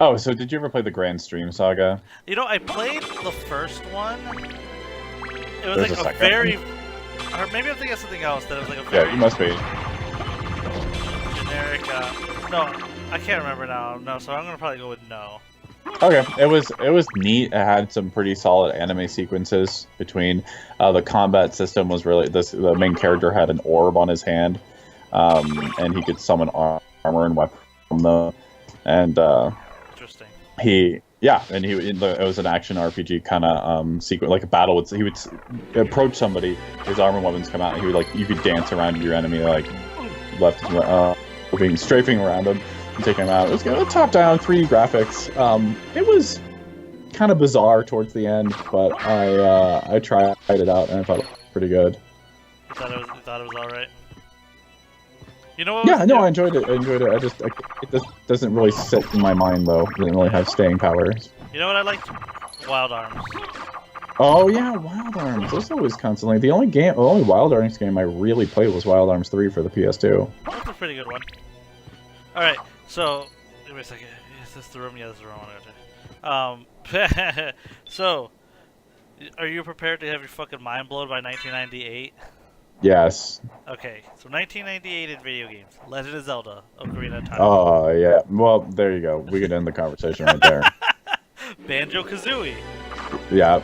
Oh, so did you ever play the Grand Stream Saga? You know, I played the first one. It was There's like a a second very, one. or maybe I'm thinking of something else. That was like a Yeah, very you must be. generic. No, I can't remember now. No, so I'm gonna probably go with no. Okay, it was neat. It had some pretty solid anime sequences between. The combat system was really this. The main character had an orb on his hand, and he could summon armor and weapons from them. And Interesting. it was an action RPG kind of sequence, like a battle. He would approach somebody, his armor and weapons come out, and he would you could dance around your enemy like left, strafing around him. Taking him out. It was good. Top-down 3D graphics. It was kind of bizarre towards the end, but I tried it out and I thought it was pretty good. You thought it was all right. You know what? Yeah, no, I enjoyed it. It just doesn't really sit in my mind though. It didn't really have staying power. You know what I liked? Wild Arms. Oh yeah, Wild Arms. Those always constantly. The only Wild Arms game I really played was Wild Arms 3 for the PS2. That's a pretty good one. All right. So, wait a second. Is this the room? Yeah, this is the room I want to go to. So, are you prepared to have your fucking mind blown by 1998? Yes. Okay, so 1998 in video games. Legend of Zelda: Ocarina of Time. Oh yeah. Well, there you go. We could end the conversation right there. Banjo-Kazooie. Yeah.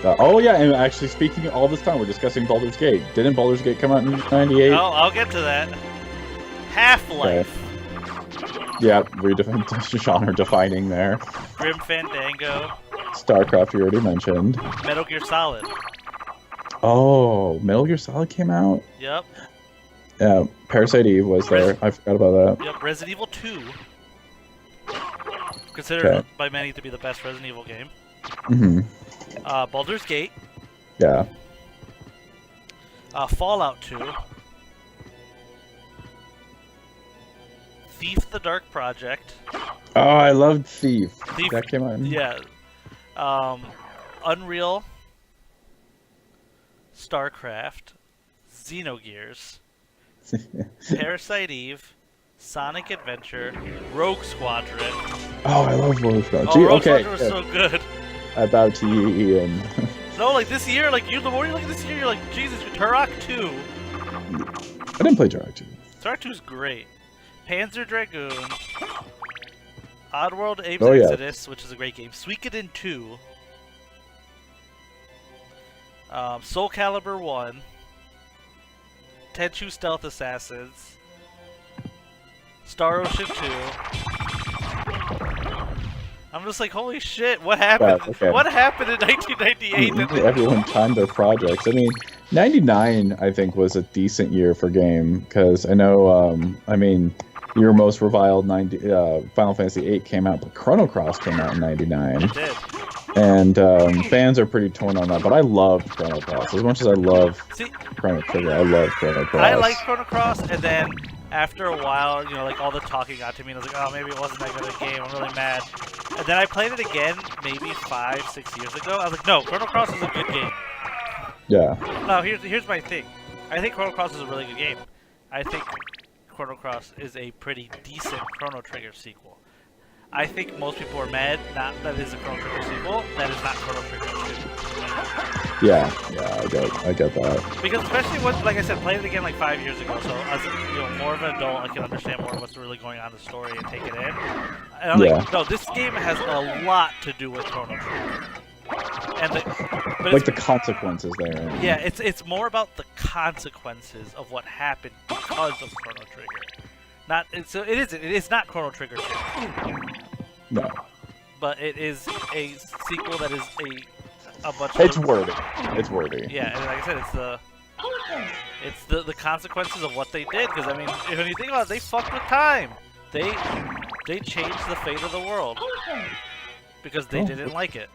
Oh yeah, and actually speaking all this time, we're discussing Baldur's Gate. Didn't Baldur's Gate come out in 98? I'll get to that. Half-Life. Okay. Yeah, genre defining there. Grim Fandango. StarCraft, you already mentioned. Metal Gear Solid. Oh, Metal Gear Solid came out? Yep. Yeah, Parasite Eve was there. I forgot about that. Yep, Resident Evil 2. Considered by many to be the best Resident Evil game. Mm-hmm. Baldur's Gate. Yeah. Fallout 2. Thief the Dark Project. Oh, I loved Thief. That came out. Yeah. Unreal. StarCraft. Xenogears. Parasite Eve. Sonic Adventure. Rogue Squadron. Oh, I love Rogue Squadron. Oh, Rogue Squadron was so good. I bow to you, Ian. No, like this year, the more you look at this year, you're like, Jesus, Turok 2. I didn't play Turok 2. Turok 2 is great. Panzer Dragoon, Oddworld Abe's Exodus, which is a great game. Suikoden 2, Soul Calibur 1, Tenchu Stealth Assassins, Star Ocean 2. I'm just like, holy shit, what happened? Yeah, okay. What happened in 1998? Everyone timed their projects. I mean, 99, I think, was a decent year for game, because I know, your most reviled Final Fantasy VIII came out, but Chrono Cross came out in 99. It did. And fans are pretty torn on that, but I loved Chrono Cross. As much as I love Chrono Trigger, I love Chrono Cross. I like Chrono Cross, and then after a while, all the talking got to me, and I was like, oh, maybe it wasn't that good a game, I'm really mad. And then I played it again, maybe 5-6 years ago. I was like, no, Chrono Cross is a good game. Yeah. No, here's my thing. I think Chrono Cross is a really good game. I think Chrono Cross is a pretty decent Chrono Trigger sequel. I think most people are mad not that it is a Chrono Trigger sequel, that is not Chrono Trigger 2. Yeah, I get that. Because especially when, like I said, played it again like 5 years ago, so as more of an adult, I can understand more of what's really going on in the story and take it in. And I'm like, no, this game has a lot to do with Chrono Trigger. And the consequences there. Yeah, it's more about the consequences of what happened because of Chrono Trigger. It is not Chrono Trigger 2. No. But it is a sequel that is a bunch It's of... worthy. It's worthy. Yeah, and like I said, it's the consequences of what they did. Because I mean, when you think about it, they fucked with time. They changed the fate of the world because they didn't like it.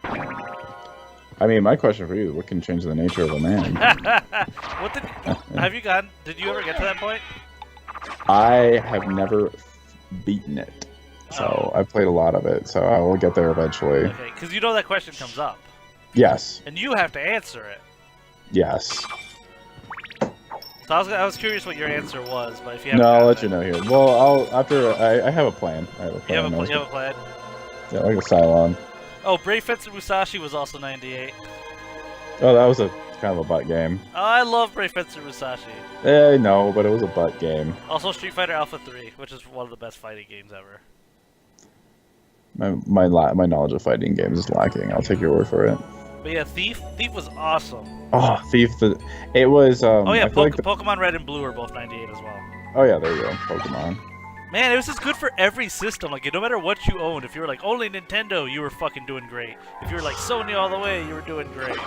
I mean, my question for you is, what can change the nature of a man? Did you ever get to that point? I have never beaten it. So I've played a lot of it, so I will get there eventually. Okay, because you know that question comes up. Yes. And you have to answer it. Yes. So I was curious what your answer was, but if you haven't... No, I'll let you know here. Well, I have a plan. You have a plan? Yeah, like a Cylon. Oh, Brave Fencer Musashi was also 98. Oh, that was a kind of a butt game. Oh, I love Brave Fencer Musashi. No, but it was a butt game. Also Street Fighter Alpha 3, which is one of the best fighting games ever. My knowledge of fighting games is lacking. I'll take your word for it. But yeah, Thief was awesome. Oh, Thief! It was. Oh yeah, like Pokemon Red and Blue are both 98 as well. Oh yeah, there you go, Pokemon. Man, it was just good for every system. Like, no matter what you owned, if you were like only Nintendo, you were fucking doing great. If you were like Sony all the way, you were doing great.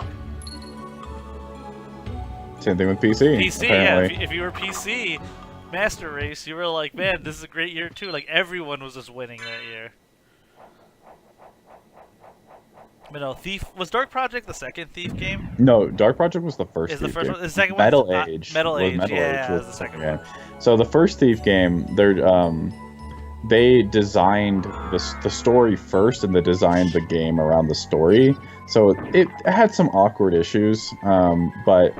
Same thing with PC. PC, apparently. yeah. If you were PC Master Race, you were like, man, this is a great year too. Like, everyone was just winning that year. But no, Thief was Dark Project the second Thief game? No, Dark Project was the first. Is the Thief first game. one? The second Metal one? Age. Metal Age. Metal Yeah, Age was the second game. one. So the first Thief game, they designed the story first, and they designed the game around the story. So it had some awkward issues, but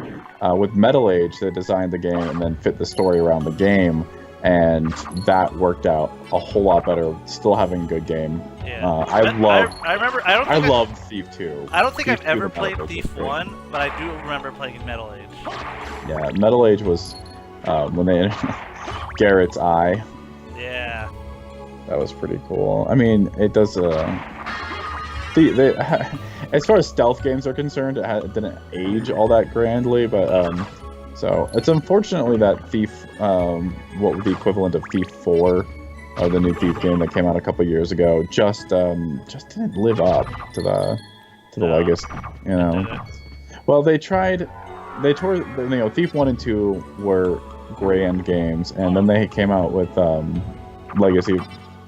with Metal Age, they designed the game and then fit the story around the game, and that worked out a whole lot better. Still having a good game. Yeah. I remember. I loved Thief 2. I don't think Thief I've ever 2 played was Thief great. 1, but I do remember playing Metal Age. Yeah, Metal Age was when they Garrett's eye. Yeah. That was pretty cool. I mean, it does. As far as stealth games are concerned, it didn't age all that grandly, but so it's unfortunately that Thief, what would be equivalent of Thief 4, the new Thief game that came out a couple years ago, just didn't live up to the legacy. You know. Well, they tried. They tore. Thief 1 and 2 were grand games, and then they came out with Legacy.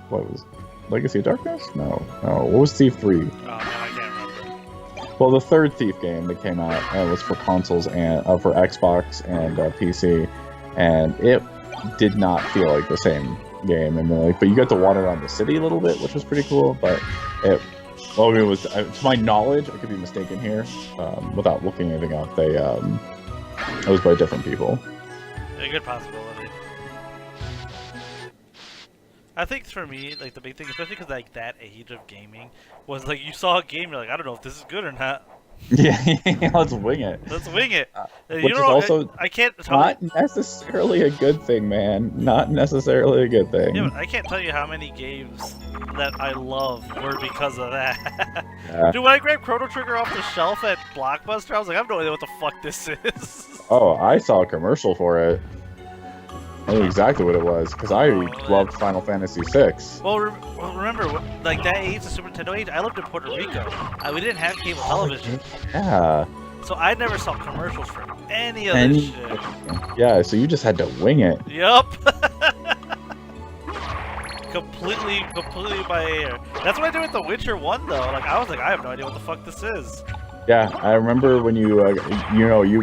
What was Legacy of Darkness? No. What was Thief 3? Oh man, I can't remember. Well, the third Thief game that came out was for consoles and for Xbox and PC, and it did not feel like the same game. And but you got to wander around the city a little bit, which was pretty cool. But it was, to my knowledge, I could be mistaken here, without looking anything up. It was by different people. A good possibility. I think for me, like the big thing, especially because like that age of gaming, was like you saw a game, you're like, I don't know if this is good or not. Yeah, let's wing it. Let's wing it. Which is also I can't tell not necessarily a good thing, man. Not necessarily a good thing. Yeah, but I can't tell you how many games that I love were because of that. Yeah. Dude, when I grabbed Chrono Trigger off the shelf at Blockbuster, I was like, I have no idea what the fuck this is. Oh, I saw a commercial for it. I knew exactly what it was, because I loved Final Fantasy VI. Well, remember, like that age, the Super Nintendo age, I lived in Puerto Rico. We didn't have cable television. Yeah. So I never saw commercials for any of this shit. Yeah, so you just had to wing it. Yup. completely by ear. That's what I did with The Witcher 1, though. Like, I was like, I have no idea what the fuck this is. Yeah, I remember when you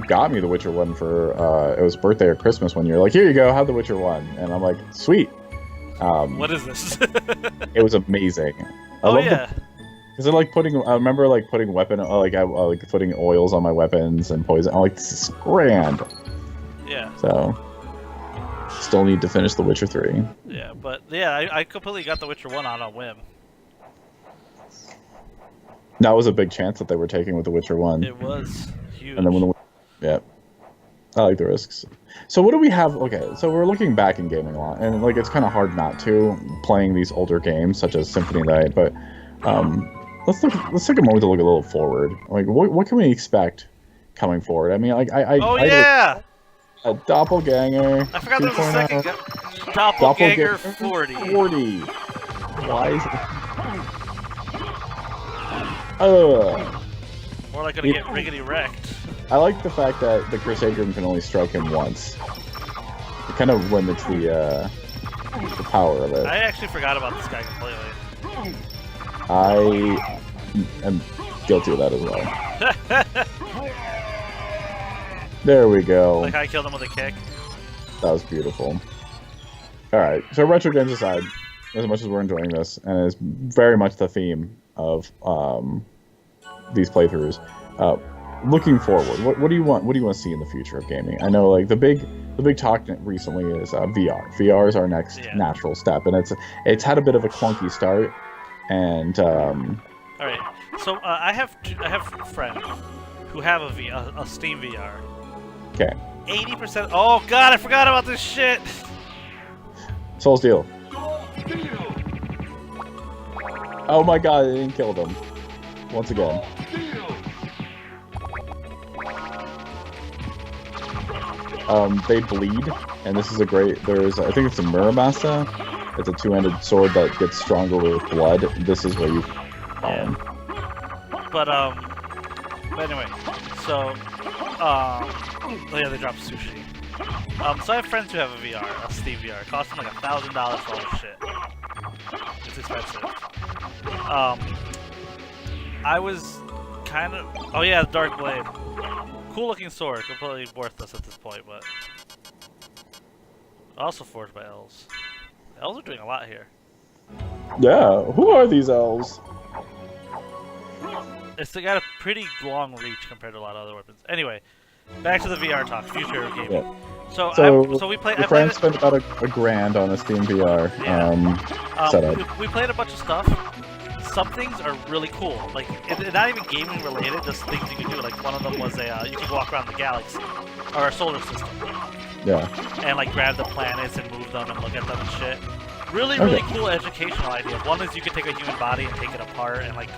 got me The Witcher 1 for, it was birthday or Christmas one year. Like, here you go, have The Witcher 1. And I'm like, sweet. What is this? It was amazing. Because I remember putting putting oils on my weapons and poison. I'm like, this is grand. Yeah. So, still need to finish The Witcher 3. Yeah, but yeah, I completely got The Witcher 1 on a whim. That was a big chance that they were taking with The Witcher 1. It was huge. And then yeah, I like the risks. So what do we have? Okay, so we're looking back in gaming a lot, and like it's kind of hard not to playing these older games such as Symphony Night. But let's take a moment to look a little forward. Like what can we expect coming forward? I mean, like yeah, a doppelganger. I forgot there was a second doppelganger 40. 40. Why is it? More like gonna get riggedy wrecked. I like the fact that the Crusader can only strike him once. It kind of limits the power of it. I actually forgot about this guy completely. I am guilty of that as well. There we go. Like I killed him with a kick. That was beautiful. Alright, so retro games aside, as much as we're enjoying this, and it's very much the theme of these playthroughs, looking forward, what do you want to see in the future of gaming? I know like the big talk recently is VR. VR is our next natural step, and it's had a bit of a clunky start, and All right. So I have friends who have a Steam VR. okay, 80%. Oh God, I forgot about this shit. Soul Steel. Oh my God, they didn't kill them. Once again. They bleed, and this is a great. I think it's a Muramasa. It's a two-handed sword that gets stronger with blood. This is where you. But anyway, so yeah, they dropped sushi. So I have friends who have a VR, a Steam VR. It costs them like $1,000 for all this shit. It's expensive. I was kind of. Oh yeah, the Dark Blade. Cool looking sword, completely worthless at this point, but also forged by elves. Elves are doing a lot here. Yeah, who are these elves? They got a pretty long reach compared to a lot of other weapons. Anyway, back to the VR talk, future of gaming. Yeah. So we played. Your friends spent about a grand on a Steam VR setup. We played a bunch of stuff. Some things are really cool. Like, it's not even gaming related, just things you can do. Like, one of them was you can walk around the galaxy, or a solar system. Yeah. And, like, grab the planets and move them and look at them and shit. Really cool educational ideas. One is you can take a human body and take it apart and, like,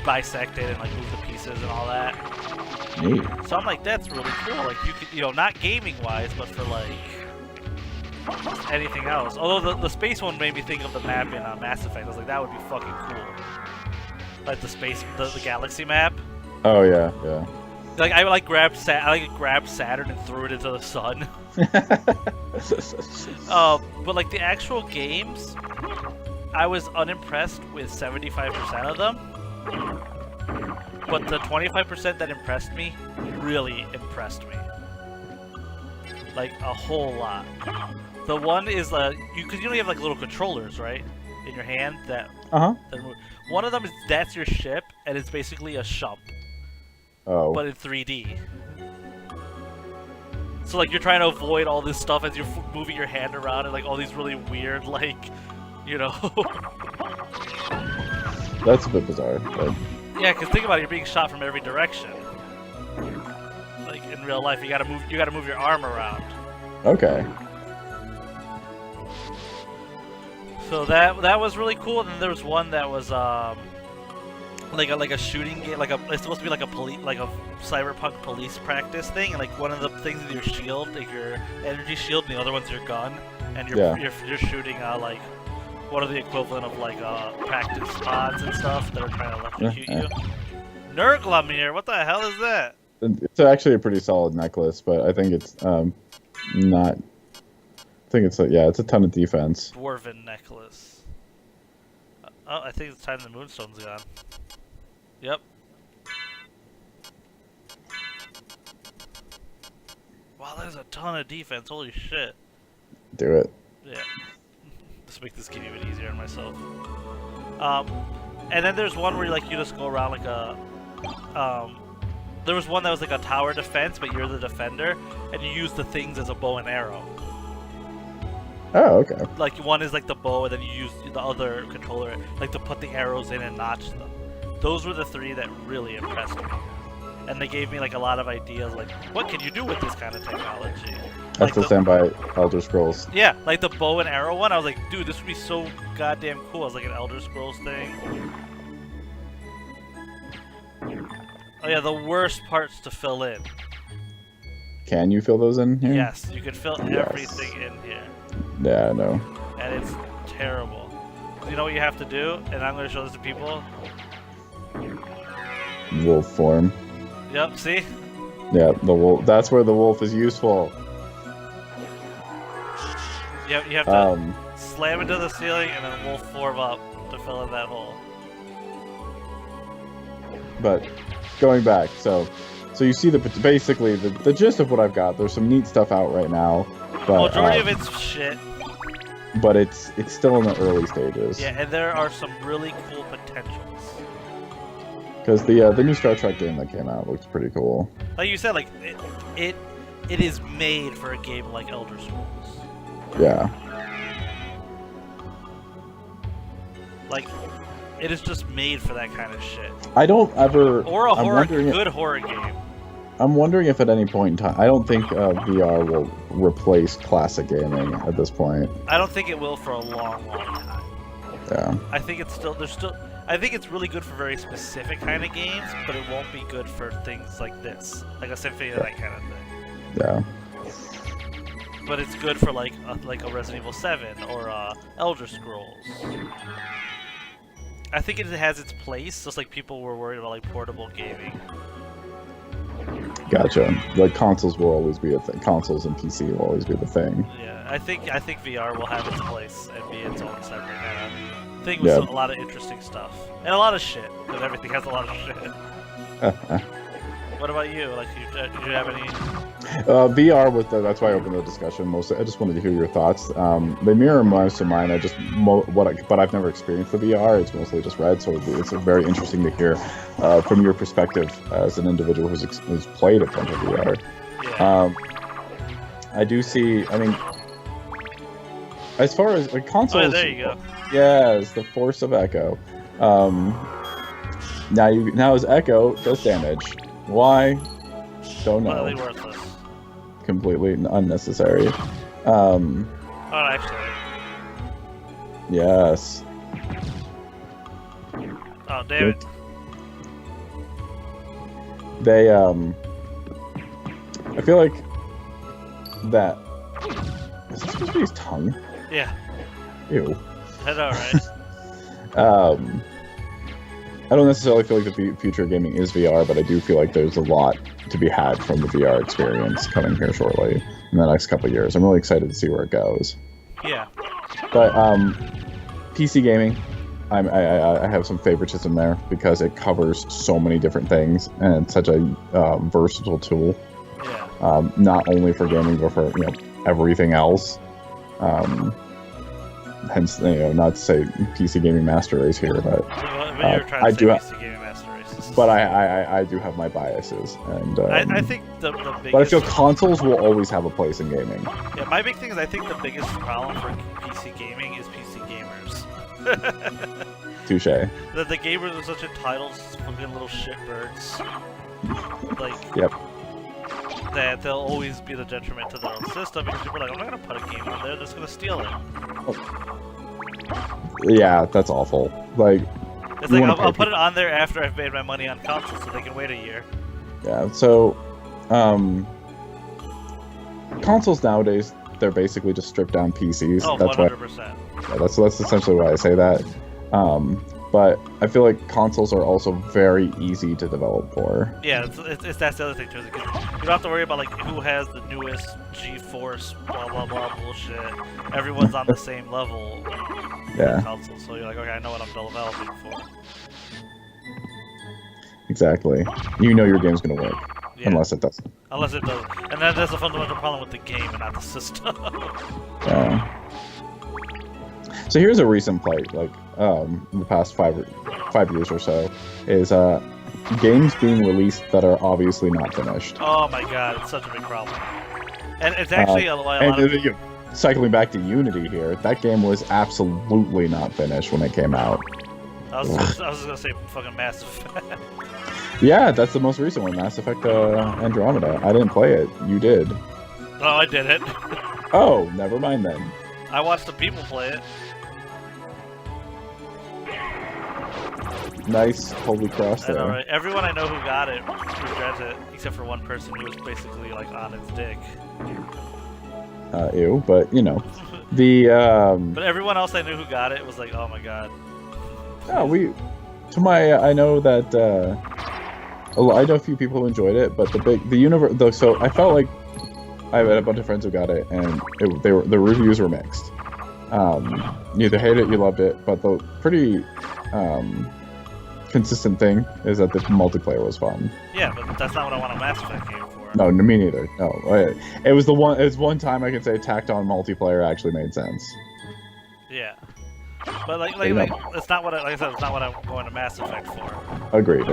bisect it and, like, move the pieces and all that. Neat. So I'm like, that's really cool. Like, you could, not gaming-wise, but for, like, anything else. Although the space one made me think of the map in Mass Effect. I was like, that would be fucking cool. Like the the galaxy map. Oh yeah, yeah. Like I grabbed Saturn and threw it into the sun. But like the actual games, I was unimpressed with 75% of them. But the 25% that impressed me really impressed me. Like a whole lot. The one is because you only have like little controllers, right, in your hand that. That move. One of them is that's your ship, and it's basically a shump. Oh. But in 3D. So like you're trying to avoid all this stuff as you're moving your hand around, and like all these really weird That's a bit bizarre. But... Yeah, because think about it, you're being shot from every direction. Like in real life, you gotta move your arm around. Okay. So that was really cool. And then there was one that was like a shooting game, it's supposed to be like a cyberpunk police practice thing. And like one of the things is your shield, like your energy shield, and the other one's your gun, and you're shooting like what are the equivalent of like practice pods and stuff that are trying to electrocute you. Nurglamir, what the hell is that? It's actually a pretty solid necklace, but I think it's not. I think it's it's a ton of defense. Dwarven necklace. Oh, I think it's time the moonstone's gone. Yep. Wow, there's a ton of defense. Holy shit. Do it. Yeah. Let's make this game even easier on myself. And then there's one where you just go around like a. There was one that was like a tower defense, but you're the defender, and you use the things as a bow and arrow. Oh, okay. Like one is like the bow, and then you use the other controller like to put the arrows in and notch them. Those were the three that really impressed me, and they gave me like a lot of ideas. Like, what can you do with this kind of technology? That's like the same by Elder Scrolls. Yeah, like the bow and arrow one. I was like, dude, this would be so goddamn cool. It was like an Elder Scrolls thing. Oh yeah, the worst parts to fill in. Can you fill those in here? Yes, you can fill everything in here. Yeah, I know. And it's terrible. You know what you have to do? And I'm going to show this to people. Wolf form. Yep, see? Yeah, the wolf. That's where the wolf is useful. Yep, you have to slam into the ceiling and then wolf form up to fill in that hole. But going back, so you see basically the gist of what I've got. There's some neat stuff out right now, but majority of it's shit. But it's still in the early stages. Yeah, and there are some really cool potentials. Because the new Star Trek game that came out looks pretty cool. Like you said, like it is made for a game like Elder Scrolls. Yeah. Like It is just made for that kind of shit. I don't ever. Or good horror game. I'm wondering if at any point in time, I don't think VR will replace classic gaming at this point. I don't think it will for a long time. Yeah. I think it's still I think it's really good for very specific kind of games, but it won't be good for things like this, like a Symphony of that kind of thing. Yeah. But it's good for like a Resident Evil 7 or Elder Scrolls. I think it has its place, just like people were worried about like portable gaming. Gotcha. Like consoles will always be a thing. Consoles and PC will always be the thing. Yeah, I think VR will have its place and be its own separate kind of thing with a lot of interesting stuff and a lot of shit, because everything has a lot of shit. What about you? Like, did you have any? VR with that's why I opened the discussion mostly. I just wanted to hear your thoughts. They mirror most of mine. But I've never experienced the VR. It's mostly just read, so it's very interesting to hear from your perspective as an individual who's played a bunch of VR. Yeah. I do see. I mean, as far as consoles. Oh, there you go. Yes, the Force of Echo. Now his Echo does damage. Why? Don't know. Completely worthless. Completely unnecessary. Oh, actually. Yes. Oh, damn it. They, I feel like that. Is this supposed to be his tongue? Yeah. Ew. I know, right? I don't necessarily feel like the future of gaming is VR, but I do feel like there's a lot to be had from the VR experience coming here shortly in the next couple of years. I'm really excited to see where it goes. Yeah. But PC gaming, I have some favoritism there because it covers so many different things and it's such a versatile tool. Yeah. Not only for gaming, but for everything else. Hence, not to say PC gaming master race here, but I do. PC gaming master races. But I do have my biases, and I think the biggest. But I feel consoles will always have a place in gaming. Yeah, my big thing is I think the biggest problem for PC gaming is PC gamers. Touche. That the gamers are such entitled fucking little shitbirds. Like. Yep. That they'll always be the detriment to their own system because people are like, I'm not gonna put a game on there, they're just gonna steal it. Yeah, that's awful. Like, it's like I'll put it on there after I've made my money on console, so they can wait a year. Yeah. So, consoles nowadays, they're basically just stripped down PCs. Oh, that's 100%. Yeah, that's essentially why I say that. But I feel like consoles are also very easy to develop for. Yeah, that's the other thing too. You don't have to worry about like who has the newest GeForce blah blah blah bullshit. Everyone's on the same level. Yeah. Console, so you're like, okay, I know what I'm developing for. Exactly. You know your game's gonna work, unless it doesn't. Unless it does, and that's a fundamental problem with the game and not the system. Yeah. So here's a recent play, like in the past 5 years or so, is games being released that are obviously not finished. Oh my god, it's such a big problem. And it's actually a lot of... Cycling back to Unity here, that game was absolutely not finished when it came out. I was just gonna say fucking Mass Effect. Yeah, that's the most recent one, Mass Effect Andromeda. I didn't play it. You did. No, I didn't. Oh, never mind then. I watched the people play it. Nice, holy cross there. I know, right? Everyone I know who got it regrets it, except for one person who was basically like on its dick. Ew, but you know, the But everyone else I knew who got it was like, oh my god. Yeah, I know that I know a few people who enjoyed it, but the universe. So I felt like I had a bunch of friends who got it, and the reviews were mixed. You either hated it, you loved it, but the pretty consistent thing is that the multiplayer was fun. Yeah, but that's not what I want a Mass Effect game for. No, me neither. No, it was one time I can say tacked on multiplayer actually made sense. Yeah, but like it's not what I said. It's not what I'm going to Mass Effect for. Agreed.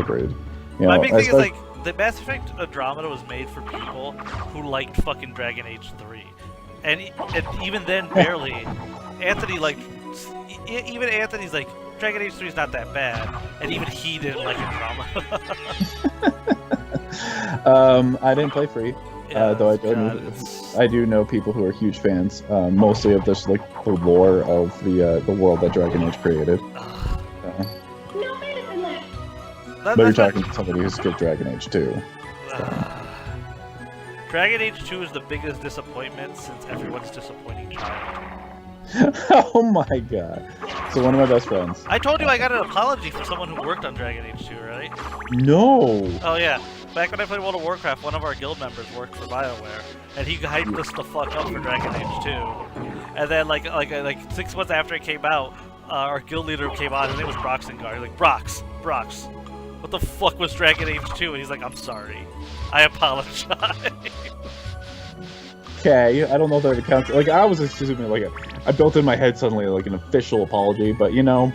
My big thing is like the Mass Effect Andromeda was made for people who liked fucking Dragon Age 3, and even then barely. Anthony even Anthony's like, Dragon Age 3 is not that bad, and even he didn't like Andromeda. I didn't play 3, though I do know people who are huge fans, mostly of this, like, the lore of the world that Dragon Age created. But you're talking to somebody who skipped Dragon Age 2. Dragon Age 2 is the biggest disappointment since everyone's disappointing child. Oh my god. So one of my best friends. I told you I got an apology for someone who worked on Dragon Age 2, right? No! Oh yeah. Back when I played World of Warcraft, one of our guild members worked for BioWare, and he hyped us the fuck up for Dragon Age 2. And then like 6 months after it came out, our guild leader came on, and it was Broxengar. He's like, Brox, what the fuck was Dragon Age 2? And he's like, I'm sorry. I apologize. Okay, I don't know that it counts. Like, I was assuming, like, I built in my head suddenly, like, an official apology, but, you know,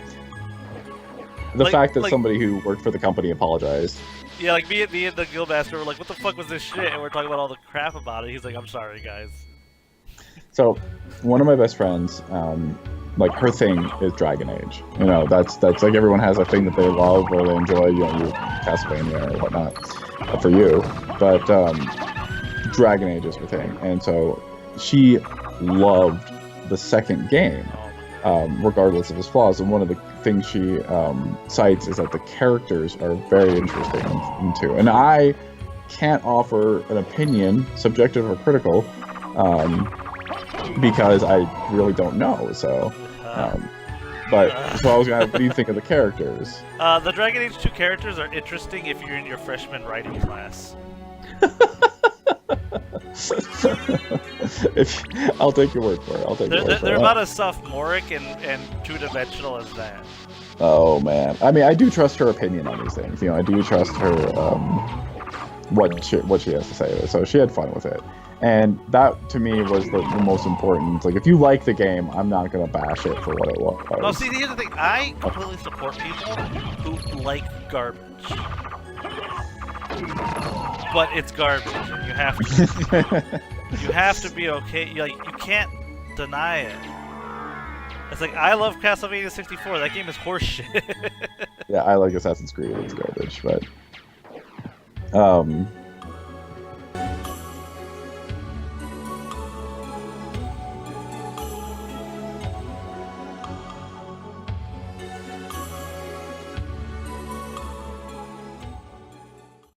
the fact that somebody who worked for the company apologized. Yeah, like, me and the guildmaster were like, what the fuck was this shit? And we're talking about all the crap about it. He's like, I'm sorry, guys. So, one of my best friends, like, her thing is Dragon Age. You know, that's like, everyone has a thing that they love or they enjoy, you know, Castlevania or whatnot, for you. But, Dragon Age is her thing, and so she loved the second game, regardless of its flaws. And one of the things she cites is that the characters are very interesting too. And I can't offer an opinion, subjective or critical, because I really don't know. So, so I was gonna. What do you think of the characters? The Dragon Age 2 characters are interesting if you're in your freshman writing class. I'll take your word for it. They're about as sophomoric and two-dimensional as that. Oh man, I mean, I do trust her opinion on these things. You know, I do trust her what she has to say. So she had fun with it, and that to me was the most important. Like, if you like the game, I'm not gonna bash it for what it was. Oh, see, here's the thing. I completely support people who like garbage. But it's garbage, and you have to. You have to be okay. You can't deny it. It's like, I love Castlevania 64. That game is horseshit. Yeah, I like Assassin's Creed. It's garbage, but